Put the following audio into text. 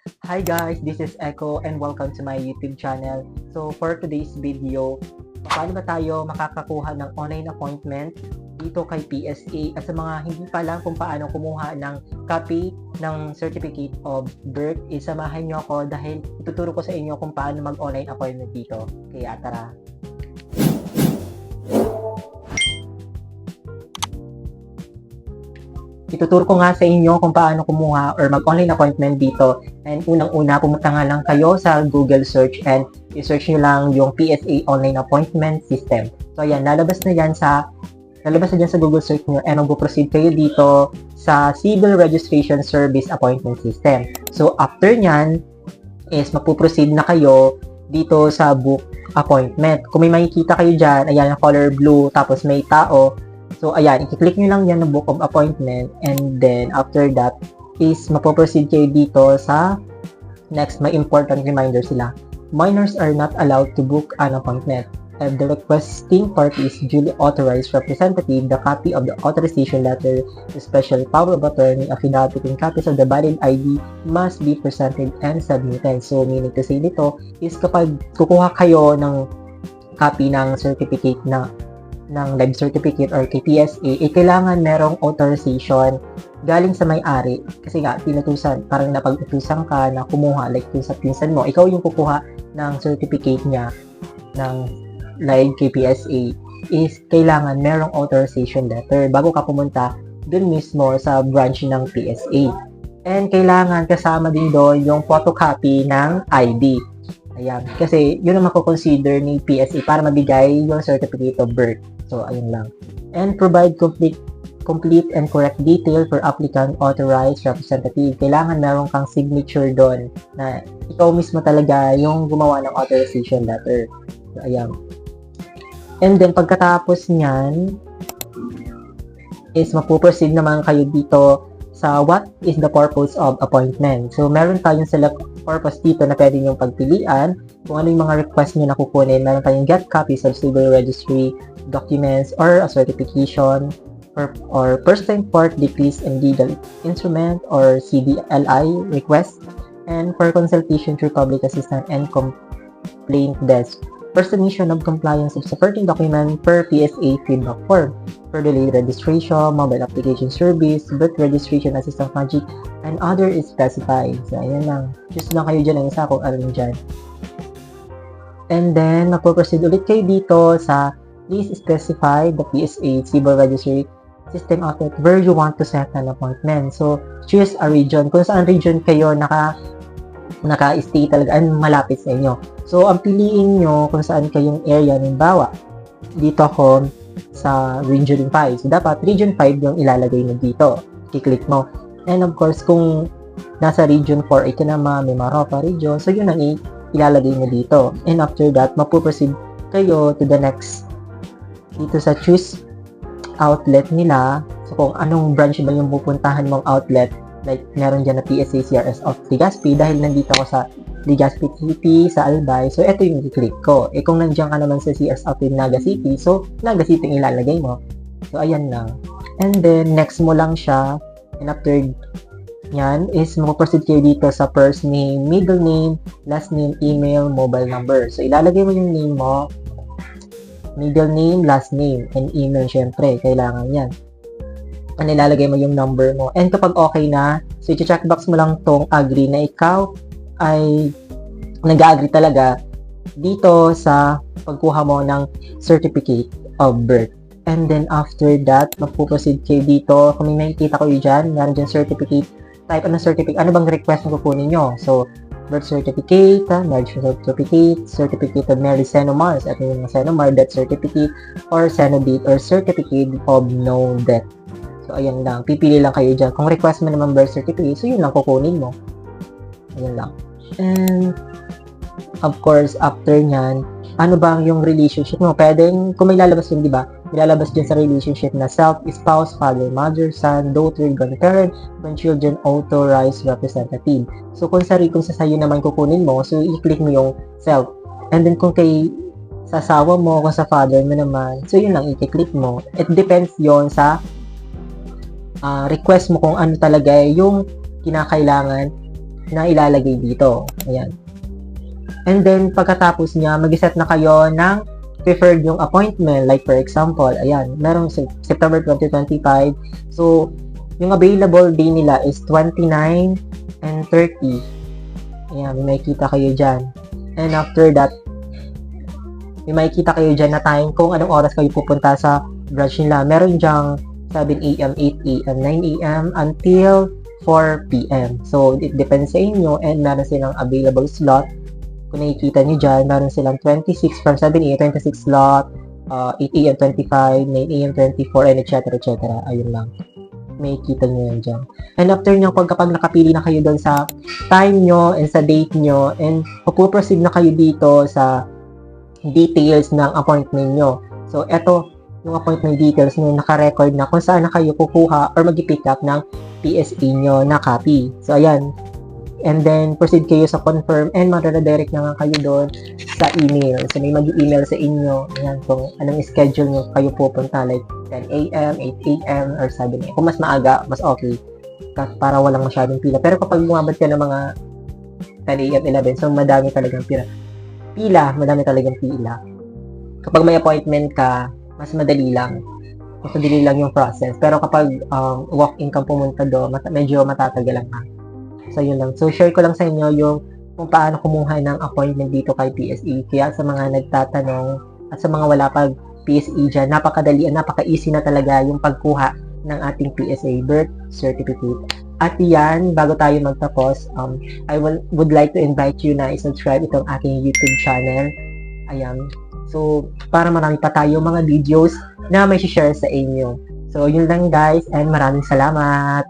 Hi guys, this is Echo and welcome to my YouTube channel. So for today's video, paano ba tayo makakakuha ng online appointment dito kay PSA at sa mga hindi pa lang kung paano kumuha ng copy ng Certificate of Birth, isamahan nyo ako dahil ituturo ko sa inyo kung paano mag-online appointment dito. Kaya tara! Ituturo ko nga sa inyo kung paano kumuha or mag-online appointment dito. And unang-una, pumunta nga lang kayo sa Google search and i-search nyo lang yung PSA Online Appointment System. So ayan, lalabas na dyan sa Google search nyo and mag-proceed kayo dito sa Civil Registration Service Appointment System. So after nyan is magpuproceed na kayo dito sa book appointment. Kung may makikita kayo dyan, ayan yung color blue, tapos may tao. So, ayan, i-click nyo lang yan ng book of appointment and then after that is mapoproceed kayo dito sa next, may important reminder sila. Minors are not allowed to book an appointment. If the requesting party is duly authorized representative, the copy of the authorization letter, the special power of attorney, affidavit, and copies of the valid ID must be presented and submitted. So, meaning to say nito is kapag kukuha kayo ng copy ng certificate ng live certificate or KPSA, kailangan merong authorization galing sa may-ari. Kasi nga, pinutusan, parang napag-utusan ka na kumuha, like sa pinsan mo, ikaw yung kukuha ng certificate niya ng live KPSA, is kailangan merong authorization letter bago ka pumunta dun mismo sa branch ng PSA. And kailangan kasama din doon yung photocopy ng ID. Ayan, kasi yun ang mako-consider ni PSA para mabigay yung certificate of birth. So, ayun lang. And provide complete and correct detail for applicant authorized representative. Kailangan meron kang signature doon na ikaw mismo talaga yung gumawa ng authorization letter. So, ayan. And then, pagkatapos niyan, is mapuproceed naman kayo dito sa what is the purpose of appointment. So, meron tayong select purpose dito na pwede nyo pagpilian kung ano yung mga request nyo na kukunin. Meron tayong get copies of civil registry documents or a certification or first-time court decrees and legal instrument or CDLI request, and for consultation through public assistant and complaint desk for submission of compliance of supporting document per PSA feedback form for delayed registration, mobile application service, birth registration assistant magic, and other is specified. So, ayan lang. Choose lang kayo dyan ang isa kung ano dyan. And then, magpo-proceed ulit kayo dito sa please specify the PSA Civil Registry System outlet where you want to set an appointment. So, choose a region. Kung saan region kayo naka-stay talaga, malapit sa inyo. So, ang piliin nyo kung saan kayong area, halimbawa, dito ako sa Region 5. So, dapat Region 5 yung ilalagay mo dito. I-click mo. And of course, kung nasa Region 4 ay Kinama, Mimaropa region, so yun ang ilalagay mo dito. And after that, mapuproceed kayo to the next dito sa choose outlet nila. So, kung anong branch ba yung pupuntahan mong outlet, like meron dyan na PSA CRS of Legazpi, dahil nandito ako sa Legazpi City, sa Albay, so ito yung i-click ko. Kung nandiyan ka naman sa CRS outlet Naga City, so Naga City yung ilalagay mo. So, ayan lang. And then, next mo lang siya, and after yan is mapuproceed kayo dito sa first name, middle name, last name, email, mobile number. So, ilalagay mo yung name mo, middle name, last name, and email, syempre, kailangan yan. And ilalagay mo yung number mo. And kapag okay na, so i-checkbox mo lang tong agree na ikaw ay nag-agree talaga dito sa pagkuha mo ng certificate of birth. And then after that, magpuproceed kayo dito. Kung may nakikita ko dyan, meron dyan certificate, type ano certificate, ano bang request na kukunin nyo? So, birth certificate, marriage certificate, certificate of marriage Senomars, at yung Senomar death certificate, or Senodate, or certificate of no death. So, ayan lang. Pipili lang kayo dyan. Kung request mo naman birth certificate, so yun lang kukunin mo. Ayan lang. And, of course, after nyan, ano bang yung relationship mo? Pwedeng, kung may lalabas yun, di ba? May lalabas dyan sa relationship na self, spouse, father, mother, son, daughter, grandparent, grandchildren, authorized representative. So, kung sa sayo naman kukunin mo, so, i-click mo yung self. And then, kung kay sa asawa mo, kung sa father mo naman, so, yun lang, i-click mo. It depends yon sa request mo kung ano talaga yung kinakailangan na ilalagay dito. Ayan. And then, pagkatapos niya, mag-set na kayo ng preferred yung appointment. Like, for example, ayan, merong September 2025. So, yung available day nila is 29 and 30. Ayan, may makikita kayo dyan. And after that, may makikita kayo dyan na time kung anong oras kayo pupunta sa branch nila. Meron dyang 7 a.m., 8 a.m., 9 a.m. until 4 p.m. So, it depends sa inyo and meron silang available slot. Kung nakikita nyo dyan, meron silang 26 from 7 a.m., 26 slot, 8 a.m., 25, 9 a.m., 24, and etc. etc. Ayun lang. May kita nyo yan dyan. And after nyo, kapag nakapili na kayo doon sa time nyo and sa date nyo, and puproceed na kayo dito sa details ng appointment nyo. So, eto, yung appointment details nyo, naka-record na kung saan na kayo kukuha or mag-pick up ng PSA nyo na copy. So, ayan. And then, proceed kayo sa confirm and mag-redirect na nga kayo doon sa email. So, may mag-email sa inyo. Ayan, kung anong schedule nyo kayo pupunta. Like, 10 a.m., 8 a.m., or 7 a.m. Kung mas maaga, mas okay. Para walang masyadong pila. Pero kapag bumabot ka ng mga 10 a.m., 11, so madami talagang madami talagang pila. Kapag may appointment ka, mas madali lang. Mas madali lang yung process. Pero kapag walk-in kang pumunta doon, medyo matatagalan ka. So, yun lang. So, share ko lang sa inyo yung kung paano kumuha ng appointment dito kay PSA. Kaya sa mga nagtatanong at sa mga wala pag PSA dyan, napakadali at napaka-easy na talaga yung pagkuha ng ating PSA birth certificate. At yan, bago tayo magtapos, I would like to invite you na i-subscribe itong aking YouTube channel. Ayan. So, para marami pa tayo mga videos na may share sa inyo. So, yun lang guys, and maraming salamat!